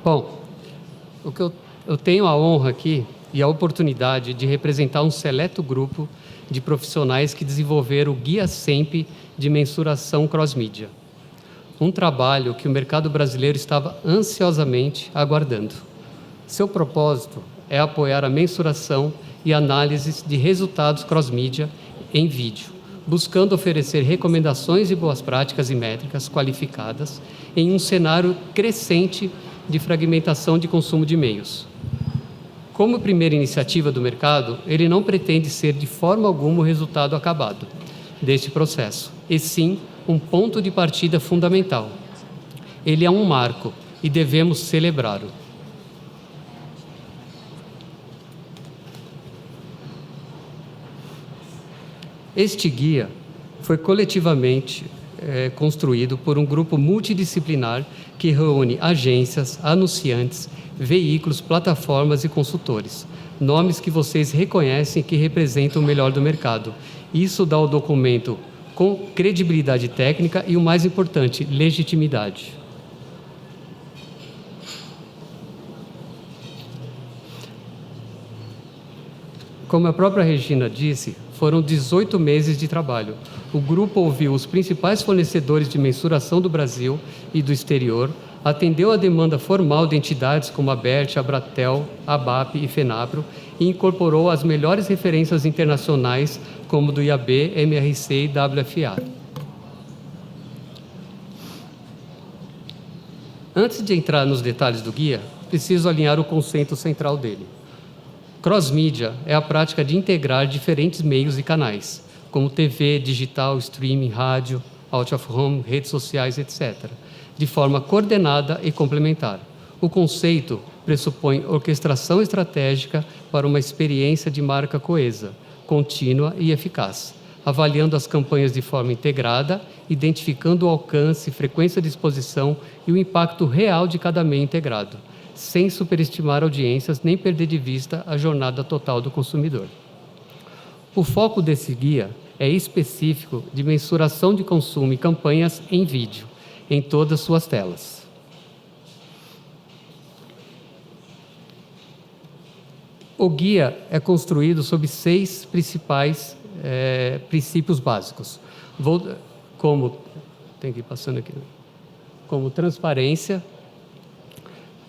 Bom, eu tenho a honra aqui e a oportunidade de representar um seleto grupo de profissionais que desenvolveram o Guia SEMP de mensuração cross-mídia. Um trabalho que o mercado brasileiro estava ansiosamente aguardando. Seu propósito é apoiar a mensuração e análise de resultados cross-mídia em vídeo, buscando oferecer recomendações e boas práticas e métricas qualificadas em um cenário crescente de fragmentação de consumo de meios. Como primeira iniciativa do mercado, ele não pretende ser de forma alguma o resultado acabado deste processo, e sim um ponto de partida fundamental. Ele é um marco e devemos celebrá-lo. Este guia foi coletivamente construído por um grupo multidisciplinar que reúne agências, anunciantes, veículos, plataformas e consultores. Nomes que vocês reconhecem que representam o melhor do mercado. Isso dá ao documento com credibilidade técnica e, o mais importante, legitimidade. Como a própria Regina disse, foram 18 meses de trabalho. O grupo ouviu os principais fornecedores de mensuração do Brasil e do exterior, atendeu a demanda formal de entidades como a ABERT, a Abratel, a ABAP e FENAPRO e incorporou as melhores referências internacionais como do IAB, MRC e WFA. Antes de entrar nos detalhes do guia, preciso alinhar o conceito central dele. Cross-mídia é a prática de integrar diferentes meios e canais, como TV, digital, streaming, rádio, out of home, redes sociais, etc., de forma coordenada e complementar. O conceito pressupõe orquestração estratégica para uma experiência de marca coesa, contínua e eficaz, avaliando as campanhas de forma integrada, identificando o alcance, frequência de exposição e o impacto real de cada meio integrado, sem superestimar audiências nem perder de vista a jornada total do consumidor. O foco desse guia é específico de mensuração de consumo e campanhas em vídeo, em todas suas telas. O guia é construído sob 6 principais princípios básicos, como transparência,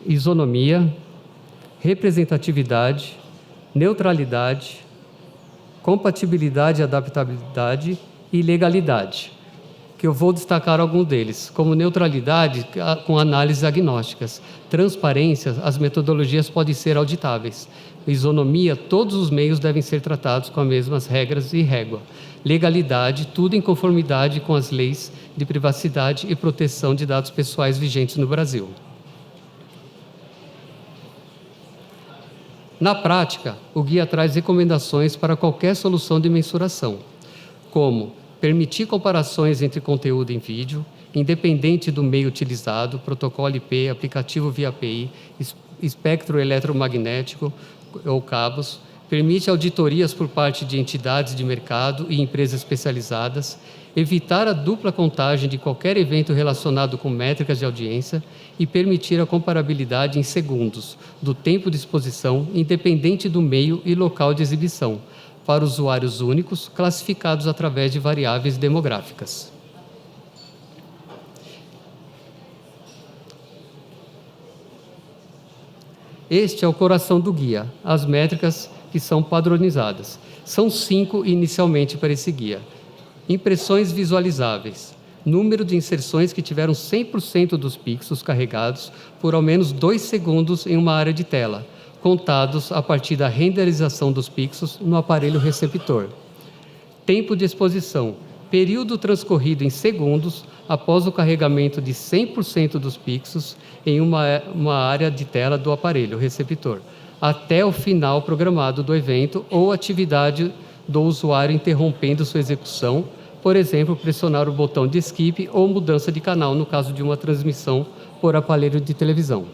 isonomia, representatividade, neutralidade, compatibilidade e adaptabilidade e legalidade, que eu vou destacar alguns deles, como neutralidade com análises agnósticas, transparência, as metodologias podem ser auditáveis, isonomia, todos os meios devem ser tratados com as mesmas regras e régua, legalidade, tudo em conformidade com as leis de privacidade e proteção de dados pessoais vigentes no Brasil. Na prática, o guia traz recomendações para qualquer solução de mensuração, como permitir comparações entre conteúdo em vídeo, independente do meio utilizado, protocolo IP, aplicativo via API, espectro eletromagnético ou cabos, permite auditorias por parte de entidades de mercado e empresas especializadas, evitar a dupla contagem de qualquer evento relacionado com métricas de audiência e permitir a comparabilidade em segundos do tempo de exposição, independente do meio e local de exibição, para usuários únicos, classificados através de variáveis demográficas. Este é o coração do guia, as métricas que são padronizadas. São 5 inicialmente para esse guia. Impressões visualizáveis. Número de inserções que tiveram 100% dos pixels carregados por ao menos 2 segundos em uma área de tela, contados a partir da renderização dos pixels no aparelho receptor. Tempo de exposição. Período transcorrido em segundos após o carregamento de 100% dos pixels em uma área de tela do aparelho receptor, até o final programado do evento ou atividade do usuário interrompendo sua execução, por exemplo, pressionar o botão de skip ou mudança de canal no caso de uma transmissão por aparelho de televisão.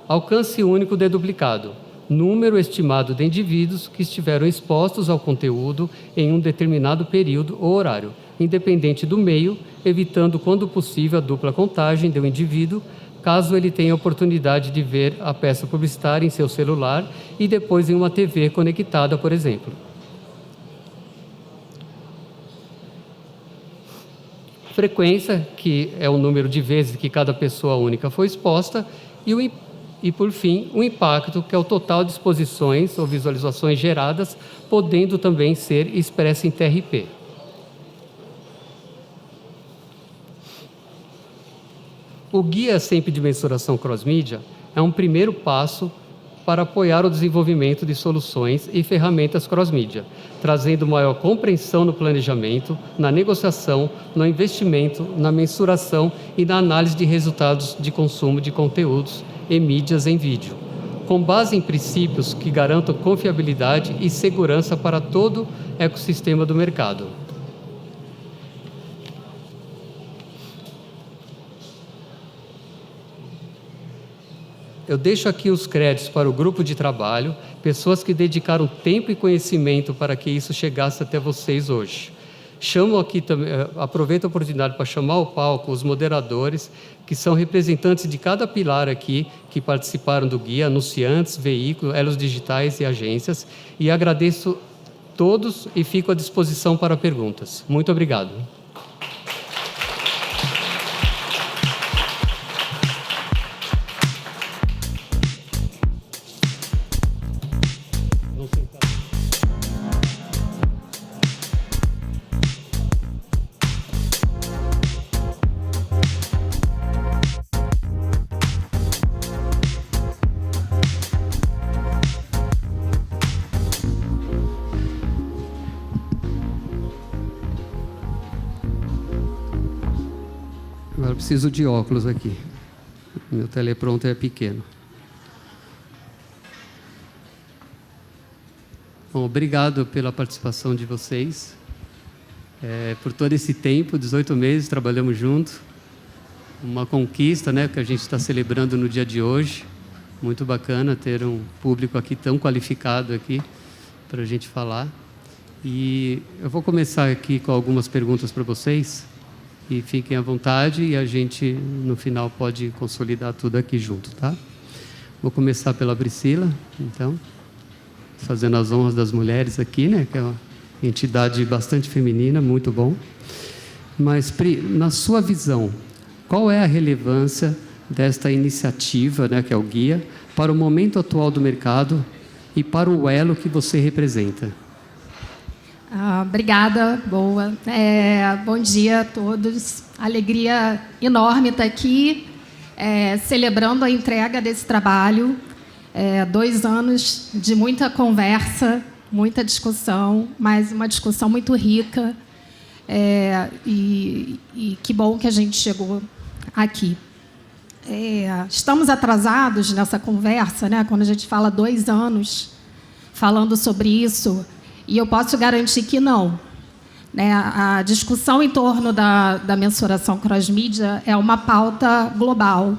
Alcance único deduplicado. Número estimado de indivíduos que estiveram expostos ao conteúdo em um determinado período ou horário, independente do meio, evitando, quando possível, a dupla contagem do indivíduo caso ele tenha a oportunidade de ver a peça publicitária em seu celular e depois em uma TV conectada, por exemplo. Frequência, que é o número de vezes que cada pessoa única foi exposta, e por fim, o impacto, que é o total de exposições ou visualizações geradas, podendo também ser expressa em TRP. O Guia SEMP de Mensuração Cross-Mídia é um primeiro passo para apoiar o desenvolvimento de soluções e ferramentas cross-mídia, trazendo maior compreensão no planejamento, na negociação, no investimento, na mensuração e na análise de resultados de consumo de conteúdos e mídias em vídeo, com base em princípios que garantam confiabilidade e segurança para todo o ecossistema do mercado. Eu deixo aqui os créditos para o grupo de trabalho, pessoas que dedicaram tempo e conhecimento para que isso chegasse até vocês hoje. Chamo aqui também, aproveito a oportunidade para chamar ao palco os moderadores, que são representantes de cada pilar aqui, que participaram do guia, anunciantes, veículos, elos digitais e agências, e agradeço todos e fico à disposição para perguntas. Muito obrigado. Agora preciso de óculos aqui. Meu teleprompter é pequeno. Bom, obrigado pela participação de vocês. Por todo esse tempo, 18 meses, trabalhamos juntos. Uma conquista, né, que a gente está celebrando no dia de hoje. Muito bacana ter um público aqui tão qualificado aqui para a gente falar. E eu vou começar aqui com algumas perguntas para vocês. E fiquem à vontade e a gente, no final, pode consolidar tudo aqui junto, tá? Vou começar pela Priscila, então, fazendo as honras das mulheres aqui, né? Que é uma entidade bastante feminina, muito bom. Mas, Pri, na sua visão, qual é a relevância desta iniciativa, né, que é o guia, para o momento atual do mercado e para o elo que você representa? Obrigada, boa. Bom dia a todos. Alegria enorme estar aqui, celebrando a entrega desse trabalho. 2 anos de muita conversa, muita discussão, mas uma discussão muito rica. E que bom que a gente chegou aqui. Estamos atrasados nessa conversa, né? Quando a gente fala 2 anos falando sobre isso. E eu posso garantir que não. Né? A discussão em torno da mensuração cross-mídia é uma pauta global.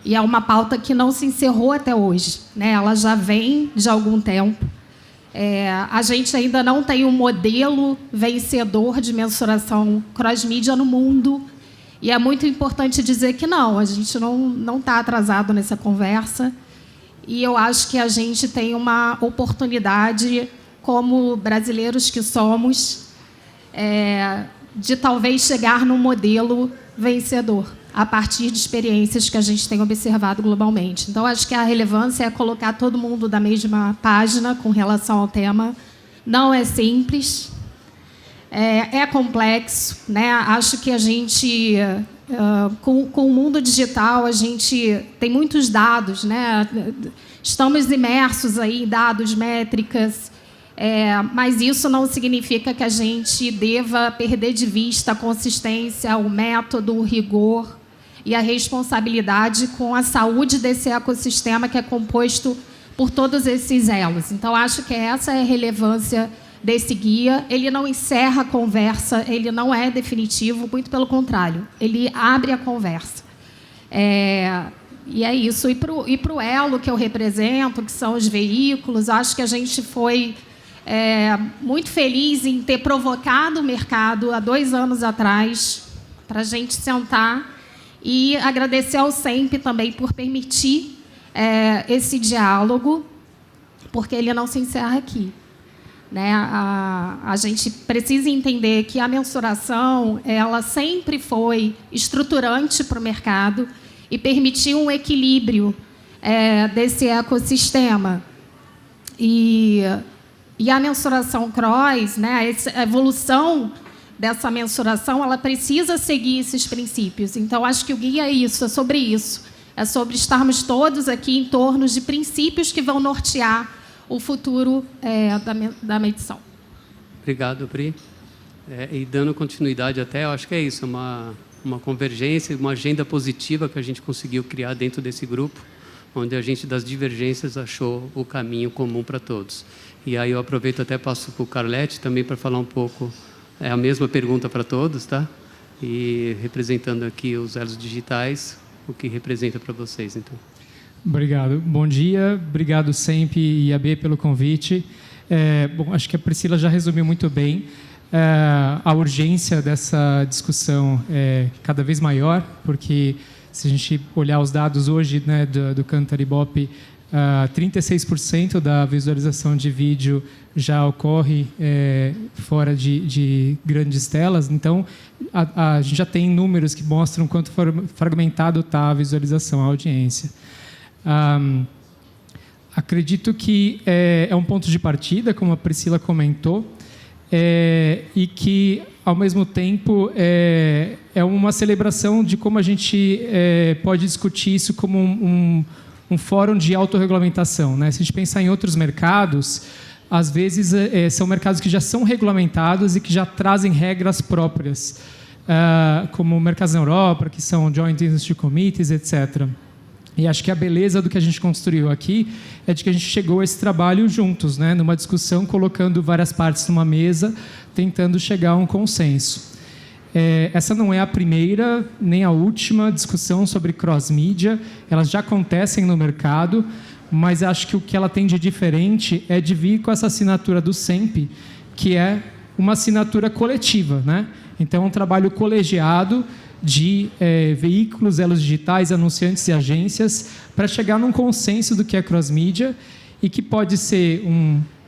E é uma pauta que não se encerrou até hoje. Né? Ela já vem de algum tempo. A gente ainda não tem um modelo vencedor de mensuração cross-mídia no mundo. E é muito importante dizer que não, a gente não está atrasado nessa conversa. E eu acho que a gente tem uma oportunidade, como brasileiros que somos, de talvez chegar num modelo vencedor, a partir de experiências que a gente tem observado globalmente. Então, acho que a relevância é colocar todo mundo da mesma página com relação ao tema. Não é simples, é complexo, né? Acho que a gente, com o mundo digital, a gente tem muitos dados, né? Estamos imersos aí em dados, métricas, mas isso não significa que a gente deva perder de vista a consistência, o método, o rigor e a responsabilidade com a saúde desse ecossistema que é composto por todos esses elos. Então, acho que essa é a relevância desse guia. Ele não encerra a conversa, ele não é definitivo, muito pelo contrário, ele abre a conversa. E é isso. E para o elo que eu represento, que são os veículos, acho que a gente foi muito feliz em ter provocado o mercado há 2 anos atrás para a gente sentar E agradecer ao SEMP também por permitir esse diálogo, porque ele não se encerra aqui. Né? A gente precisa entender que a mensuração ela sempre foi estruturante para o mercado e permitiu um equilíbrio desse ecossistema. E a mensuração CROSS, né, a evolução dessa mensuração, ela precisa seguir esses princípios. Então, acho que o guia é isso, é sobre isso. É sobre estarmos todos aqui em torno de princípios que vão nortear o futuro da medição. Obrigado, Pri. E dando continuidade até, eu acho que é isso, uma convergência, uma agenda positiva que a gente conseguiu criar dentro desse grupo, onde a gente, das divergências, achou o caminho comum para todos. E aí eu aproveito até passo para o Carlete também para falar um pouco, a mesma pergunta para todos, tá? E representando aqui os elos digitais, o que representa para vocês, então. Obrigado. Bom dia. Obrigado, SEMP e IAB, pelo convite. Bom, acho que a Priscila já resumiu muito bem. A urgência dessa discussão é cada vez maior, porque se a gente olhar os dados hoje, né, do Kantar Ibope, 36% da visualização de vídeo já ocorre fora de grandes telas. Então, a gente já tem números que mostram quanto fragmentado está a visualização, a audiência. Acredito que é um ponto de partida, como a Priscila comentou, e que, ao mesmo tempo, é uma celebração de como a gente pode discutir isso como um fórum de autorregulamentação, né? Se a gente pensar em outros mercados, às vezes são mercados que já são regulamentados e que já trazem regras próprias, como mercados na Europa, que são Joint Industry Committees, etc. E acho que a beleza do que a gente construiu aqui é de que a gente chegou a esse trabalho juntos, né? Numa discussão, colocando várias partes numa mesa, tentando chegar a um consenso. Essa não é a primeira nem a última discussão sobre cross-mídia, elas já acontecem no mercado, mas acho que o que ela tem de diferente é de vir com essa assinatura do SEMP, que é uma assinatura coletiva, né? Então, é um trabalho colegiado de veículos, elos digitais, anunciantes e agências, para chegar num consenso do que é cross-mídia e que pode ser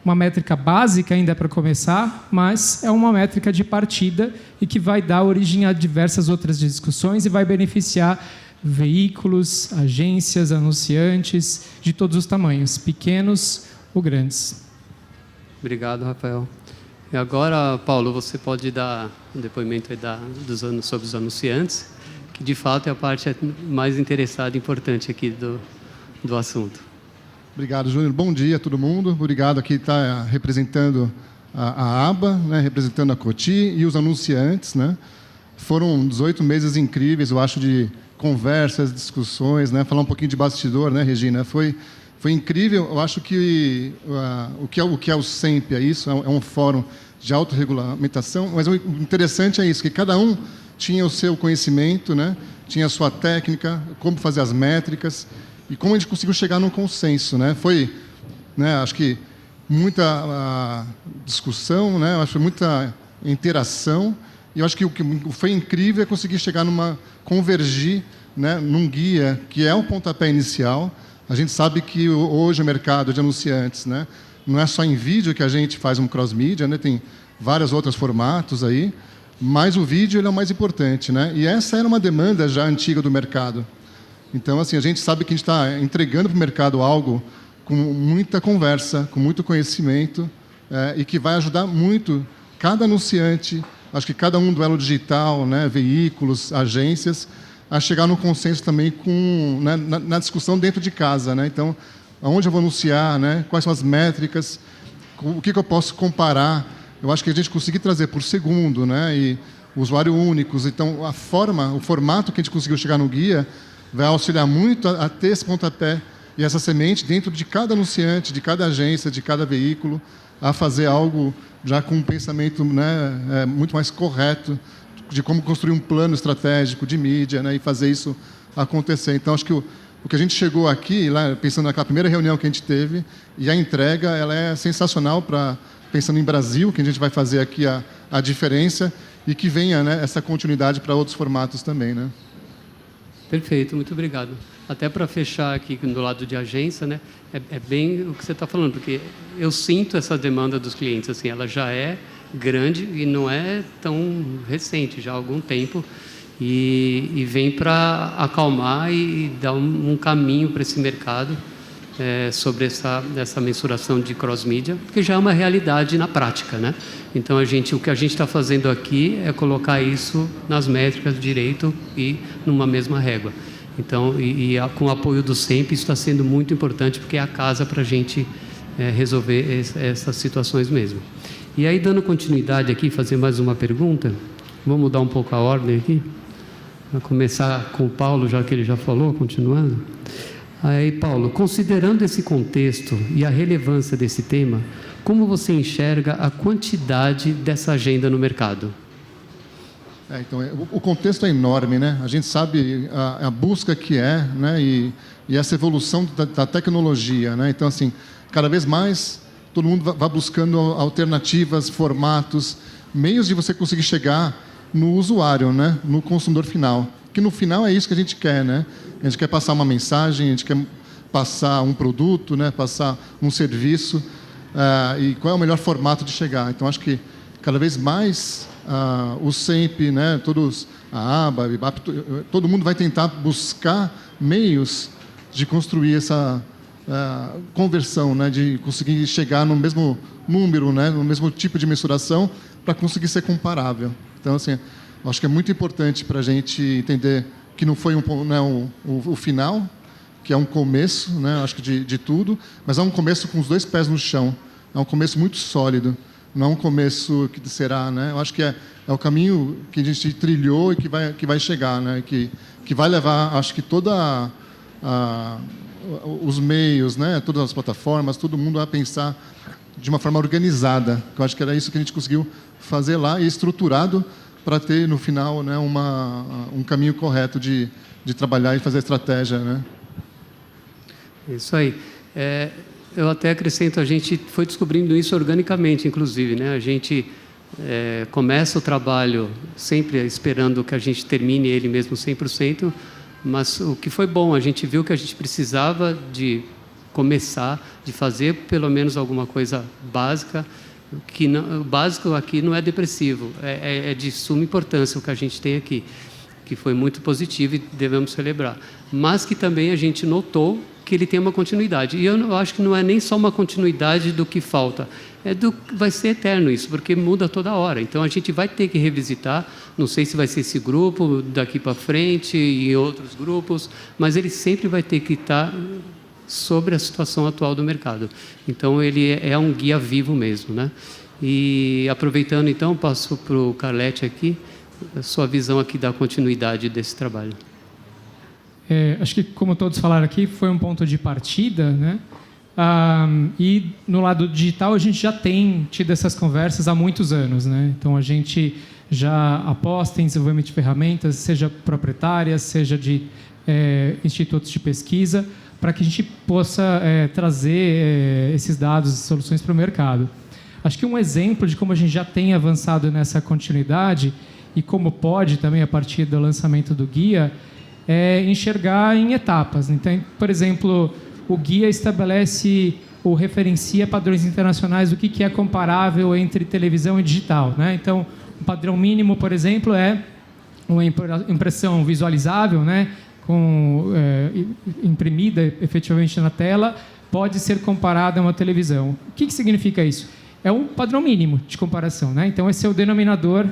uma métrica básica ainda para começar, mas é uma métrica de partida e que vai dar origem a diversas outras discussões e vai beneficiar veículos, agências, anunciantes de todos os tamanhos, pequenos ou grandes. Obrigado, Rafael. E agora, Paulo, você pode dar um depoimento aí sobre os anunciantes, que de fato é a parte mais interessada e importante aqui do assunto. Obrigado, Júnior. Bom dia a todo mundo. Obrigado aqui estar representando a ABA, né, representando a Coty e os anunciantes, né. Foram 18 meses incríveis, eu acho, de conversas, discussões, né. Falar um pouquinho de bastidor, né, Regina? Foi incrível. Eu acho que o que é o SEMP é isso, é um fórum de autorregulamentação, mas o interessante é isso, que cada um tinha o seu conhecimento, né, tinha a sua técnica, como fazer as métricas, e como a gente conseguiu chegar num consenso, né? Foi, né, acho que muita discussão, né? Acho que muita interação, e eu acho que o que foi incrível é conseguir chegar convergir, né, num guia que é o pontapé inicial. A gente sabe que hoje o mercado de anunciantes, né, não é só em vídeo que a gente faz um cross-mídia, né, tem vários outros formatos aí, mas o vídeo ele é o mais importante, né? E essa era uma demanda já antiga do mercado. Então, assim, a gente sabe que a gente está entregando para o mercado algo com muita conversa, com muito conhecimento, e que vai ajudar muito cada anunciante, acho que cada um do elo digital, né, veículos, agências, a chegar no consenso também né, na discussão dentro de casa, né? Então, aonde eu vou anunciar, né? Quais são as métricas, o que eu posso comparar. Eu acho que a gente conseguir trazer por segundo, né, e usuário únicos. Então, o formato que a gente conseguiu chegar no guia vai auxiliar muito a ter esse pontapé e essa semente dentro de cada anunciante, de cada agência, de cada veículo, a fazer algo já com um pensamento, né, muito mais correto de como construir um plano estratégico de mídia, né, e fazer isso acontecer. Então, acho que o que a gente chegou aqui, lá, pensando naquela primeira reunião que a gente teve, e a entrega ela é sensacional pensando em Brasil, que a gente vai fazer aqui a diferença e que venha, né, essa continuidade para outros formatos também, né? Perfeito, muito obrigado. Até para fechar aqui do lado de agência, né, é bem o que você está falando, porque eu sinto essa demanda dos clientes, assim, ela já é grande e não é tão recente, já há algum tempo, e vem para acalmar e dar um caminho para esse mercado sobre essa mensuração de cross-mídia, porque já é uma realidade na prática, né? Então, o que a gente está fazendo aqui é colocar isso nas métricas direito e numa mesma régua. Então, com o apoio do SEMP, isso está sendo muito importante, porque é a casa para a gente resolver essas situações mesmo. E aí, dando continuidade aqui, fazer mais uma pergunta, vamos mudar um pouco a ordem aqui? Vou começar com o Paulo, já que ele já falou, continuando. Aí, Paulo, considerando esse contexto e a relevância desse tema, como você enxerga a quantidade dessa agenda no mercado? Então, o contexto é enorme, né? A gente sabe a busca que é, né? E essa evolução da tecnologia, né? Então, assim, cada vez mais todo mundo vai buscando alternativas, formatos, meios de você conseguir chegar no usuário, né? No consumidor final. Que no final é isso que a gente quer, né? A gente quer passar uma mensagem, a gente quer passar um produto, né? Passar um serviço. E qual é o melhor formato de chegar? Então, acho que cada vez mais o SEMP, né? A ABA, a IBAP, todo mundo vai tentar buscar meios de construir essa conversão, né? De conseguir chegar no mesmo número, né? No mesmo tipo de mensuração para conseguir ser comparável. Então, assim, acho que é muito importante para a gente entender que não foi o final, que é um começo, né? Acho que de tudo, mas é um começo com os dois pés no chão. É um começo muito sólido. Não é um começo que será, né? Eu acho que é o caminho que a gente trilhou e que vai chegar, né? Que vai levar, acho que os meios, né? Todas as plataformas, todo mundo a pensar de uma forma organizada. Eu acho que era isso que a gente conseguiu fazer lá e estruturado para ter no final, né? Um caminho correto de trabalhar e fazer estratégia, né? Isso aí. Eu até acrescento, a gente foi descobrindo isso organicamente, inclusive, né? A gente começa o trabalho sempre esperando que a gente termine ele mesmo 100%, mas o que foi bom, a gente viu que a gente precisava de começar, de fazer pelo menos alguma coisa básica, o básico aqui não é depressivo, é de suma importância o que a gente tem aqui, que foi muito positivo e devemos celebrar, mas que também a gente notou que ele tem uma continuidade. E eu acho que não é nem só uma continuidade do que falta, vai ser eterno isso, porque muda toda hora. Então, a gente vai ter que revisitar, não sei se vai ser esse grupo daqui para frente e outros grupos, mas ele sempre vai ter que estar sobre a situação atual do mercado. Então, ele é um guia vivo mesmo, né? E, aproveitando, então, passo para o Carlete aqui, a sua visão aqui da continuidade desse trabalho. Acho que, como todos falaram aqui, foi um ponto de partida, né? E no lado digital a gente já tem tido essas conversas há muitos anos, né? Então a gente já aposta em desenvolvimento de ferramentas, seja proprietárias, seja de institutos de pesquisa, para que a gente possa trazer esses dados e soluções para o mercado. Acho que um exemplo de como a gente já tem avançado nessa continuidade e como pode também, a partir do lançamento do guia, enxergar em etapas. Então, por exemplo, o guia estabelece ou referencia padrões internacionais do que é comparável entre televisão e digital, né? Então, um padrão mínimo, por exemplo, é uma impressão visualizável, né? Imprimida efetivamente na tela, pode ser comparada a uma televisão. O que significa isso? É um padrão mínimo de comparação, né? Então, esse é o denominador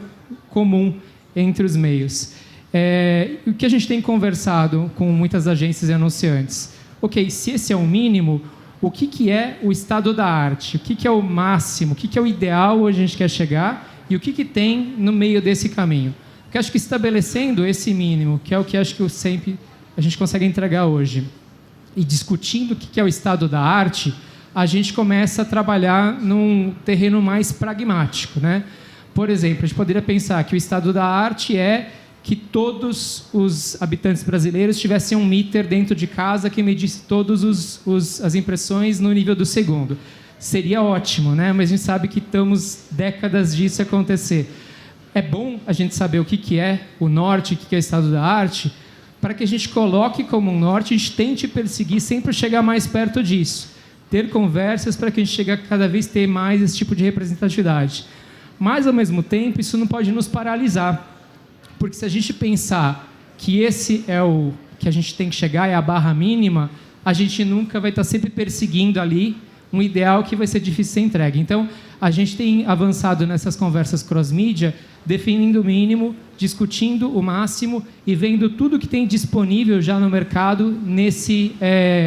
comum entre os meios. O que a gente tem conversado com muitas agências e anunciantes? Ok, se esse é o mínimo, o que é o estado da arte? O que é o máximo? O que é o ideal onde a gente quer chegar? E o que tem no meio desse caminho? Porque acho que estabelecendo esse mínimo, que é o que acho que sempre a gente consegue entregar hoje, e discutindo o que é o estado da arte, a gente começa a trabalhar num terreno mais pragmático, né? Por exemplo, a gente poderia pensar que o estado da arte é que todos os habitantes brasileiros tivessem um meter dentro de casa que medisse todas as impressões no nível do segundo. Seria ótimo, né? Mas a gente sabe que estamos décadas disso acontecer. É bom a gente saber o que é o norte, o que é o estado da arte, para que a gente coloque como um norte, a gente tente perseguir sempre chegar mais perto disso. Ter conversas para que a gente chegue a cada vez ter mais esse tipo de representatividade. Mas, ao mesmo tempo, isso não pode nos paralisar. Porque se a gente pensar que esse é o que a gente tem que chegar, é a barra mínima, a gente nunca vai estar sempre perseguindo ali um ideal que vai ser difícil de ser entregue. Então, a gente tem avançado nessas conversas cross-mídia, definindo o mínimo, discutindo o máximo e vendo tudo que tem disponível já no mercado nesse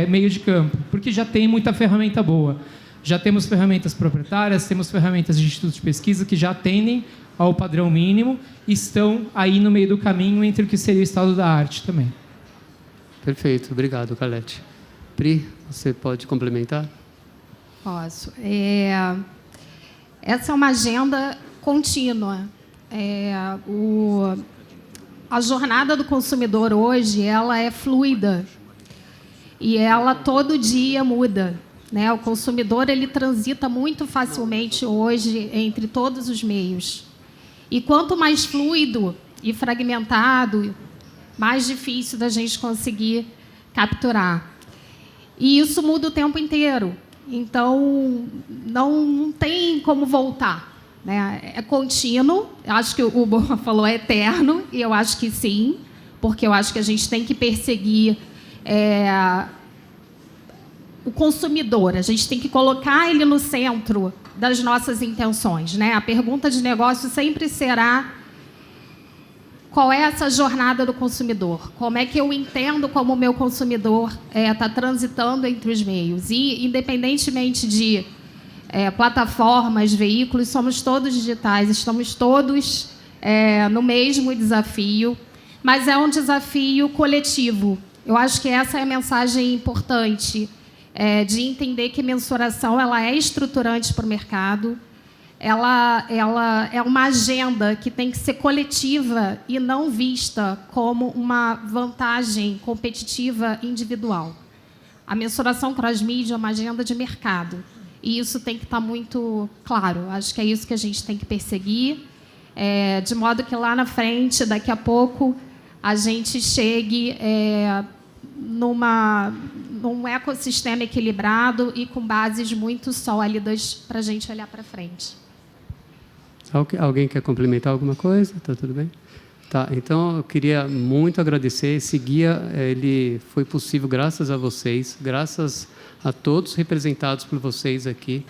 meio de campo, porque já tem muita ferramenta boa. Já temos ferramentas proprietárias, temos ferramentas de institutos de pesquisa que já atendem ao padrão mínimo e estão aí no meio do caminho entre o que seria o estado da arte também. Perfeito, obrigado, Calete. Pri, você pode complementar? Posso. Essa é uma agenda contínua. A jornada do consumidor hoje ela é fluida e ela todo dia muda, né? O consumidor ele transita muito facilmente hoje entre todos os meios. E quanto mais fluido e fragmentado, mais difícil da gente conseguir capturar. E isso muda o tempo inteiro. Então, não tem como voltar. Né? É contínuo, acho que o Borja falou é eterno, e eu acho que sim, porque eu acho que a gente tem que perseguir o consumidor, a gente tem que colocar ele no centro das nossas intenções. Né? A pergunta de negócio sempre será: qual é essa jornada do consumidor? Como é que eu entendo como o meu consumidor está transitando entre os meios? E, independentemente de plataformas, veículos, somos todos digitais, estamos todos no mesmo desafio, mas é um desafio coletivo. Eu acho que essa é a mensagem importante, de entender que mensuração ela é estruturante para o mercado. Ela é uma agenda que tem que ser coletiva e não vista como uma vantagem competitiva individual. A mensuração cross-mídia é uma agenda de mercado. E isso tem que estar muito claro. Acho que é isso que a gente tem que perseguir, de modo que lá na frente, daqui a pouco, a gente chegue num ecossistema equilibrado e com bases muito sólidas para a gente olhar para frente. Alguém quer complementar alguma coisa? Tá tudo bem? Tá, então eu queria muito agradecer. Esse guia ele foi possível graças a vocês, graças a todos representados por vocês aqui.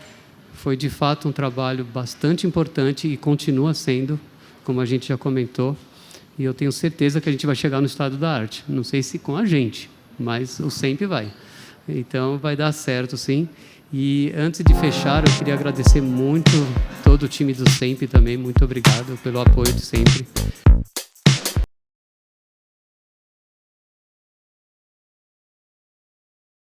Foi de fato um trabalho bastante importante e continua sendo, como a gente já comentou. E eu tenho certeza que a gente vai chegar no estado da arte. Não sei se com a gente, mas o sempre vai. Então vai dar certo, sim. E antes de fechar, eu queria agradecer muito todo o time do SEMP também. Muito obrigado pelo apoio de sempre.